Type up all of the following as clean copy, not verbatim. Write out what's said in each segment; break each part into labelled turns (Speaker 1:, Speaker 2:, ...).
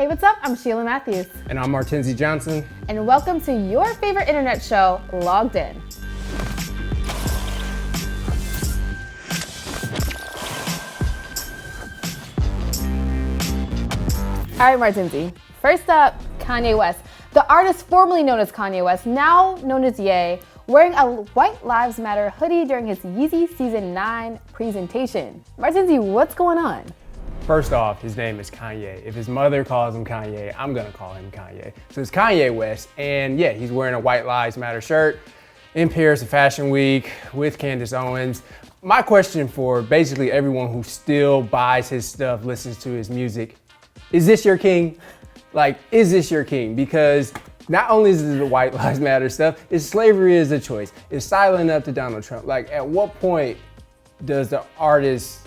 Speaker 1: Hey, what's up? I'm Sheila Matthews.
Speaker 2: And I'm Martinzi Johnson.
Speaker 1: And welcome to your favorite internet show, Logged In. All right, Martinzi. First up, Kanye West. The artist formerly known as Kanye West, now known as Ye, wearing a White Lives Matter hoodie during his Yeezy Season 9 presentation. Martinzi, what's going on?
Speaker 2: First off, his name is Kanye. If his mother calls him Kanye, I'm gonna call him Kanye. So it's Kanye West, and yeah, he's wearing a White Lives Matter shirt in Paris at Fashion Week with Candace Owens. My question for basically everyone who still buys his stuff, listens to his music, is this your king? Like, is this your king? Because not only is it the White Lives Matter stuff, is slavery is a choice. Is silent up to Donald Trump? Like, at what point does the artist,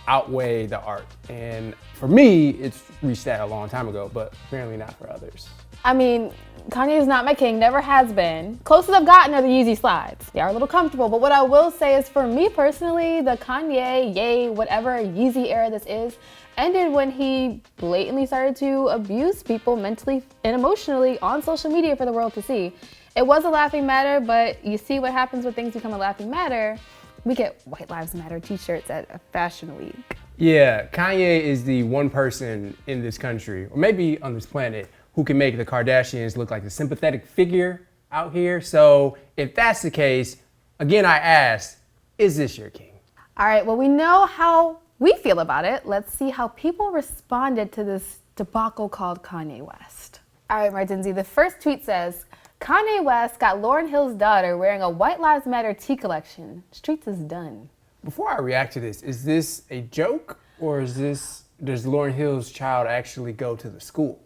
Speaker 2: outweigh the art? And for me, it's reached that a long time ago, but apparently not for others.
Speaker 1: I mean, Kanye is not my king, never has been. Closest I've gotten are the Yeezy slides. They are a little comfortable, but what I will say is for me personally, the Kanye, Ye, whatever Yeezy era this is, ended when he blatantly started to abuse people mentally and emotionally on social media for the world to see. It was a laughing matter, but you see what happens when things become a laughing matter. We get White Lives Matter t-shirts at a fashion week.
Speaker 2: Yeah, Kanye is the one person in this country, or maybe on this planet, who can make the Kardashians look like a sympathetic figure out here. So if that's the case, again, I ask, is this your king?
Speaker 1: All right, well, we know how we feel about it. Let's see how people responded to this debacle called Kanye West. All right, Martinzi, the first tweet says, Kanye West got Lauryn Hill's daughter wearing a White Lives Matter tee collection. Streets is done.
Speaker 2: Before I react to this, is this a joke or does Lauryn Hill's child actually go to the school?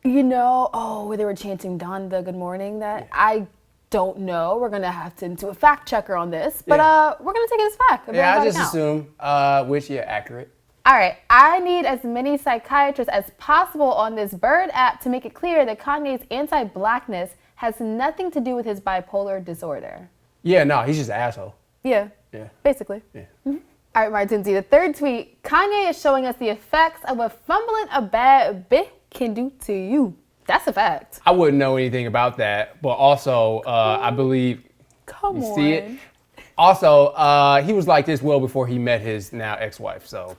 Speaker 1: Where they were chanting Donda, good morning, that I don't know. We're gonna have to do a fact checker on this, but we're gonna take it as fact.
Speaker 2: Yeah, I just assume, accurate.
Speaker 1: All right, I need as many psychiatrists as possible on this Bird app to make it clear that Kanye's anti-blackness has nothing to do with his bipolar disorder.
Speaker 2: Yeah, no, he's just an asshole.
Speaker 1: Yeah, basically.
Speaker 2: Yeah.
Speaker 1: Mm-hmm. All right, Martinzi, the third tweet, Kanye is showing us the effects of what fumbling a bad bitch can do to you. That's a fact.
Speaker 2: I wouldn't know anything about that, but also I believe.
Speaker 1: Come on.
Speaker 2: See it? Also, he was like this well before he met his now ex-wife, so.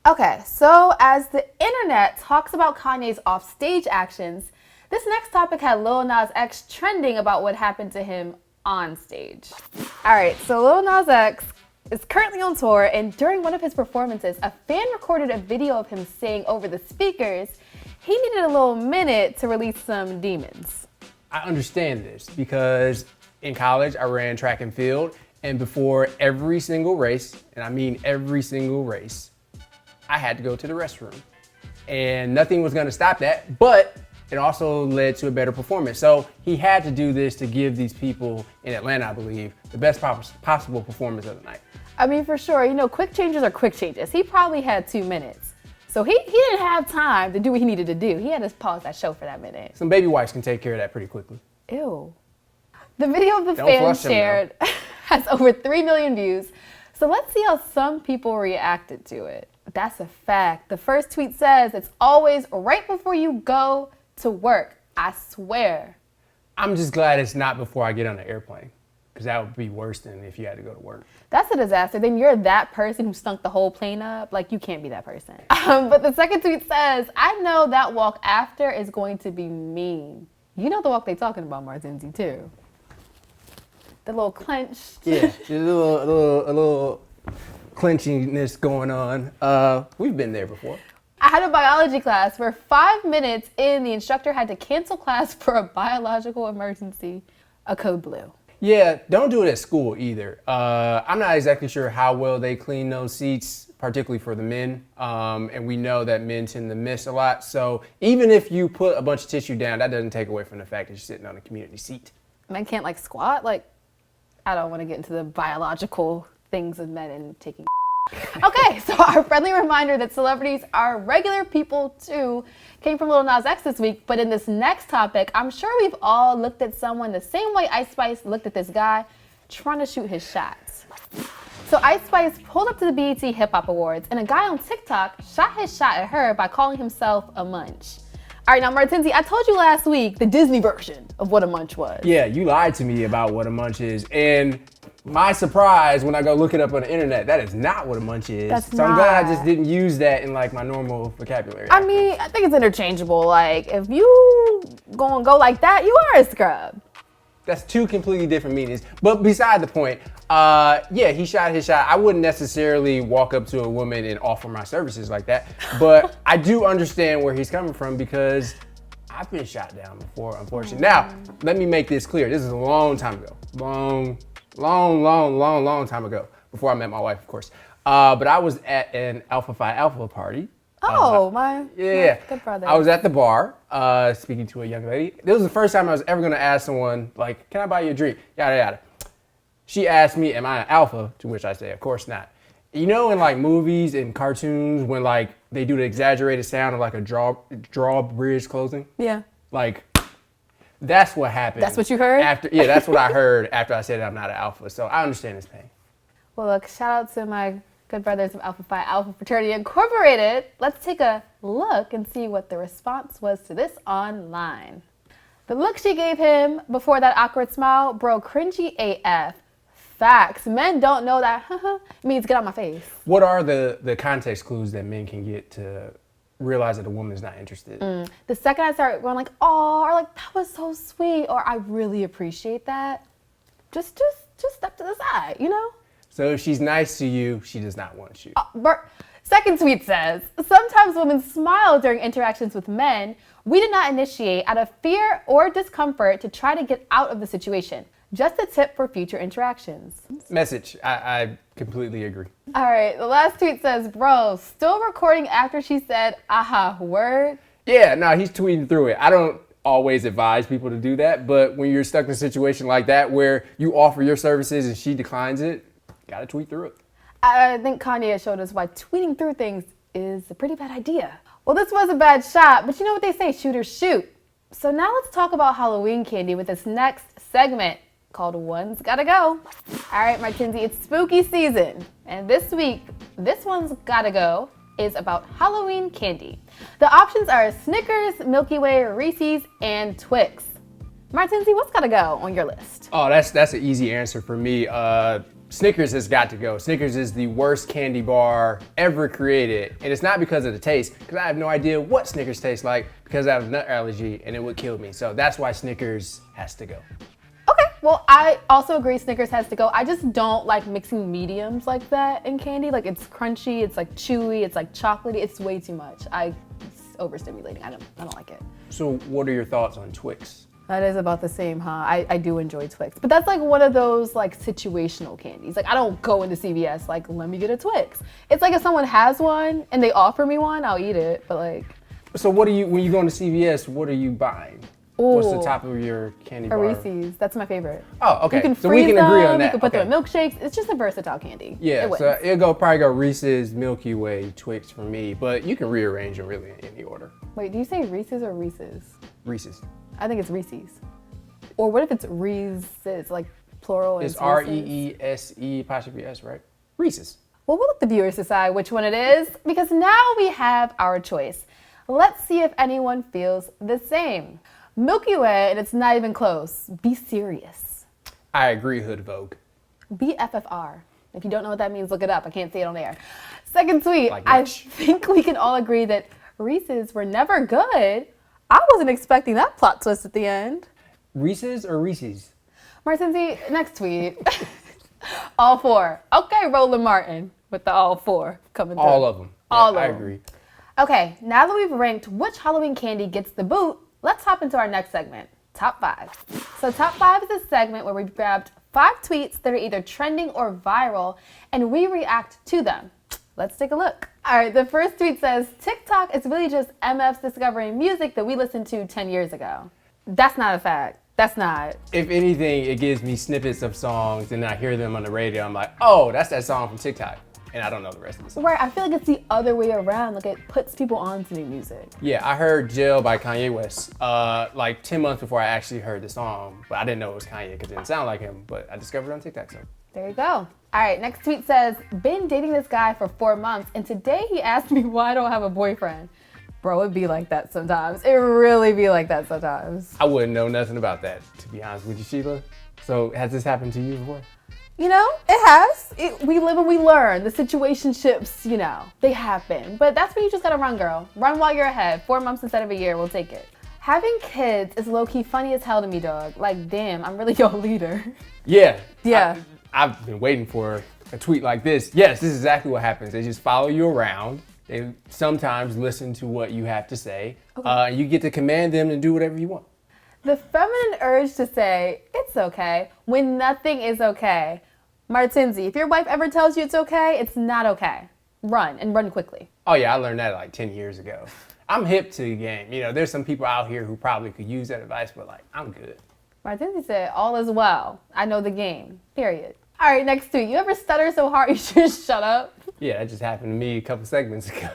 Speaker 1: Okay, so as the internet talks about Kanye's offstage actions, this next topic had Lil Nas X trending about what happened to him on stage. All right, so Lil Nas X is currently on tour, and during one of his performances, a fan recorded a video of him saying over the speakers he needed a little minute to release some demons.
Speaker 2: I understand this because in college I ran track and field, and before every single race, and I mean every single race, I had to go to the restroom. And nothing was gonna stop that, but it also led to a better performance. So he had to do this to give these people in Atlanta, I believe, the best possible performance of the night.
Speaker 1: I mean, for sure, quick changes are quick changes. He probably had 2 minutes. So he didn't have time to do what he needed to do. He had to pause that show for that minute.
Speaker 2: Some baby wipes can take care of that pretty quickly.
Speaker 1: Ew. The video of the fan shared has over 3 million views. So let's see how some people reacted to it. That's a fact. The first tweet says, it's always right before you go to work. I swear.
Speaker 2: I'm just glad it's not before I get on the airplane, because that would be worse than if you had to go to work.
Speaker 1: That's a disaster. Then you're that person who stunk the whole plane up. Like, you can't be that person. But the second tweet says, I know that walk after is going to be mean. You know the walk they talking about, Martinzi, too. The little clenched.
Speaker 2: Yeah, there's a little clenchiness going on. We've been there before.
Speaker 1: I had a biology class where 5 minutes in, the instructor had to cancel class for a biological emergency. A code blue.
Speaker 2: Yeah, don't do it at school either. I'm not exactly sure how well they clean those seats, particularly for the men. And we know that men tend to miss a lot. So even if you put a bunch of tissue down, that doesn't take away from the fact that you're sitting on a community seat.
Speaker 1: Men can't squat? I don't want to get into the biological things of men and taking. Okay, so our friendly reminder that celebrities are regular people too came from Lil Nas X this week, but in this next topic, I'm sure we've all looked at someone the same way Ice Spice looked at this guy trying to shoot his shots. So Ice Spice pulled up to the BET Hip Hop Awards, and a guy on TikTok shot his shot at her by calling himself a munch. All right, now Martinzi, I told you last week the Disney version of what a munch was.
Speaker 2: Yeah, you lied to me about what a munch is, and my surprise when I go look it up on the internet, that is not what a munch is. I'm glad I just didn't use that in like my normal vocabulary.
Speaker 1: I mean, I think it's interchangeable. Like, if you gonna go like that, you are a scrub.
Speaker 2: That's two completely different meanings. But beside the point, yeah, he shot his shot. I wouldn't necessarily walk up to a woman and offer my services like that. But I do understand where he's coming from because I've been shot down before, unfortunately. Now, let me make this clear. This is a long time ago. Long time ago. Before I met my wife, of course. But I was at an Alpha Phi Alpha party.
Speaker 1: My good brother.
Speaker 2: I was at the bar speaking to a young lady. This was the first time I was ever going to ask someone, like, can I buy you a drink? Yada, yada. She asked me, am I an alpha? To which I say, of course not. You know, in like movies and cartoons, when like they do the exaggerated sound of like a drawbridge closing?
Speaker 1: Yeah.
Speaker 2: Like, that's what happened.
Speaker 1: That's what you heard?
Speaker 2: That's what I heard after I said I'm not an alpha. So I understand his pain.
Speaker 1: Well, look, shout out to my good brothers of Alpha Phi Alpha Fraternity Incorporated. Let's take a look and see what the response was to this online. The look she gave him before that awkward smile, bro, cringy AF. Facts. Men don't know that means get out my face.
Speaker 2: What are the context clues that men can get to realize that a woman is not interested?
Speaker 1: The second I start going like, oh, or like, that was so sweet, or I really appreciate that, just step to the side, you know?
Speaker 2: So if she's nice to you, she does not want you.
Speaker 1: Second tweet says, sometimes women smile during interactions with men. We do not initiate out of fear or discomfort to try to get out of the situation. Just a tip for future interactions.
Speaker 2: Message. I completely agree.
Speaker 1: All right, the last tweet says, bro, still recording after she said, aha, word?
Speaker 2: Yeah, no, he's tweeting through it. I don't always advise people to do that, but when you're stuck in a situation like that where you offer your services and she declines it, gotta tweet through it.
Speaker 1: I think Kanye has showed us why tweeting through things is a pretty bad idea. Well, this was a bad shot, but you know what they say, shooters shoot. So now let's talk about Halloween candy with this next segment called One's Gotta Go. All right, Mackenzie, it's spooky season. And this week, this one's gotta go is about Halloween candy. The options are Snickers, Milky Way, Reese's, and Twix. Martinzi, what's gotta go on your list?
Speaker 2: Oh, that's an easy answer for me. Snickers has got to go. Snickers is the worst candy bar ever created. And it's not because of the taste, because I have no idea what Snickers tastes like because I have a nut allergy and it would kill me. So that's why Snickers has to go.
Speaker 1: Okay, well, I also agree Snickers has to go. I just don't like mixing mediums like that in candy. Like, it's crunchy, it's like chewy, it's like chocolatey. It's way too much. It's overstimulating. I don't like it.
Speaker 2: So what are your thoughts on Twix?
Speaker 1: That is about the same, huh? I do enjoy Twix. But that's like one of those like situational candies. Like, I don't go into CVS like, let me get a Twix. It's like if someone has one and they offer me one, I'll eat it. But like.
Speaker 2: So when you go into CVS, what are you buying?
Speaker 1: Ooh,
Speaker 2: what's the top of your candy bar?
Speaker 1: A Reese's. That's my favorite.
Speaker 2: Oh, okay.
Speaker 1: You can
Speaker 2: so we can agree on that.
Speaker 1: You can put them in milkshakes. It's just a versatile candy.
Speaker 2: Yeah, so it'll probably go Reese's, Milky Way, Twix for me. But you can rearrange them really in any order.
Speaker 1: Wait, do you say Reese's or Reese's?
Speaker 2: Reese's.
Speaker 1: I think it's Reese's. Or what if it's Reese's, like plural?
Speaker 2: It's R-E-E-S-E apostrophe S, right? Reese's.
Speaker 1: Well, we'll let the viewers decide which one it is, because now we have our choice. Let's see if anyone feels the same. Milky Way, and it's not even close. Be serious.
Speaker 2: I agree, Hood Vogue.
Speaker 1: BFFR. If you don't know what that means, look it up. I can't say it on air. Second tweet.
Speaker 2: Like
Speaker 1: I think we can all agree that Reese's were never good. I wasn't expecting that plot twist at the end.
Speaker 2: Reese's or Reese's?
Speaker 1: Martinzi, next tweet. All four. Okay, Roland Martin with the all four coming through.
Speaker 2: All of them.
Speaker 1: All of them.
Speaker 2: I agree.
Speaker 1: Okay, now that we've ranked which Halloween candy gets the boot, let's hop into our next segment, Top 5. So Top 5 is a segment where we've grabbed 5 tweets that are either trending or viral, and we react to them. Let's take a look. All right, the first tweet says, TikTok is really just MF's discovering music that we listened to 10 years ago. That's not a fact. That's not.
Speaker 2: If anything, it gives me snippets of songs and I hear them on the radio. I'm like, oh, that's that song from TikTok. And I don't know the rest of the song.
Speaker 1: Right, I feel like it's the other way around. Like, it puts people on to new music.
Speaker 2: Yeah, I heard Jail by Kanye West like 10 months before I actually heard the song. But I didn't know it was Kanye because it didn't sound like him. But I discovered it on TikTok, so.
Speaker 1: There you go. All right, next tweet says, been dating this guy for 4 months, and today he asked me why I don't have a boyfriend. Bro, it be like that sometimes. It really be like that sometimes.
Speaker 2: I wouldn't know nothing about that, to be honest with you, Sheila. So has this happened to you before?
Speaker 1: You know, it has. We live and we learn. The situationships, you know, they happen. But that's where you just gotta run, girl. Run while you're ahead. 4 months instead of a year, we'll take it. Having kids is low-key funny as hell to me, dog. Like, damn, I'm really your leader.
Speaker 2: Yeah.
Speaker 1: Yeah.
Speaker 2: I've been waiting for a tweet like this. Yes, this is exactly what happens. They just follow you around. They sometimes listen to what you have to say. Okay. You get to command them to do whatever you want.
Speaker 1: The feminine urge to say, it's okay, when nothing is okay. Martinzi, if your wife ever tells you it's okay, it's not okay. Run, and run quickly.
Speaker 2: Oh yeah, I learned that like 10 years ago. I'm hip to the game. You know, there's some people out here who probably could use that advice, but like, I'm good.
Speaker 1: Martinzi said, all is well. I know the game, period. All right, next tweet. You ever stutter so hard you should shut up?
Speaker 2: Yeah, that just happened to me a couple segments ago.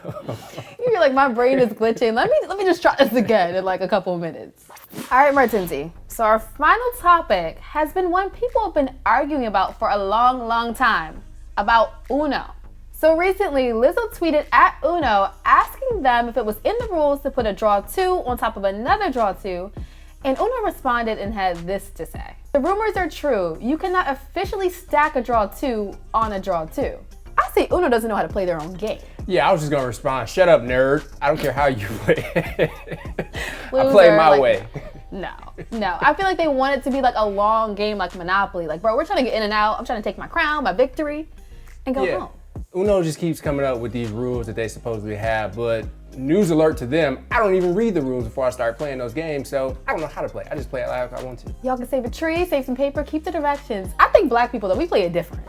Speaker 1: You're like, my brain is glitching. Let me just try this again in like a couple of minutes. All right, Martinzi. So our final topic has been one people have been arguing about for a long, long time, about Uno. So recently, Lizzo tweeted at Uno asking them if it was in the rules to put a draw 2 on top of another draw 2, and Uno responded and had this to say. The rumors are true. You cannot officially stack a draw 2 on a draw 2. I say Uno doesn't know how to play their own game.
Speaker 2: Yeah, I was just gonna respond, shut up, nerd. I don't care how you play.
Speaker 1: Loser,
Speaker 2: I play my
Speaker 1: like,
Speaker 2: way.
Speaker 1: No. I feel like they want it to be like a long game like Monopoly. Like, bro, we're trying to get in and out. I'm trying to take my crown, my victory, and go home.
Speaker 2: Uno just keeps coming up with these rules that they supposedly have, but news alert to them, I don't even read the rules before I start playing those games, so I don't know how to play. I just play it like I want to.
Speaker 1: Y'all can save a tree, save some paper, keep the directions. I think black people, though, we play it different.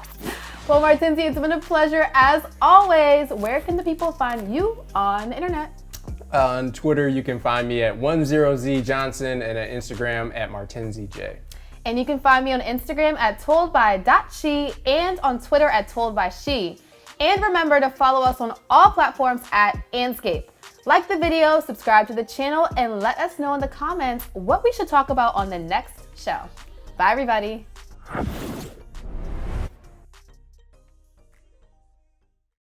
Speaker 1: Well, Martinzi, it's been a pleasure as always. Where can the people find you on the internet?
Speaker 2: On Twitter, you can find me at 10zjohnson and on Instagram at martinzj.
Speaker 1: And you can find me on Instagram at toldby.she and on Twitter at toldbyshe. And remember to follow us on all platforms at Andscape. Like the video, subscribe to the channel, and let us know in the comments what we should talk about on the next show. Bye, everybody.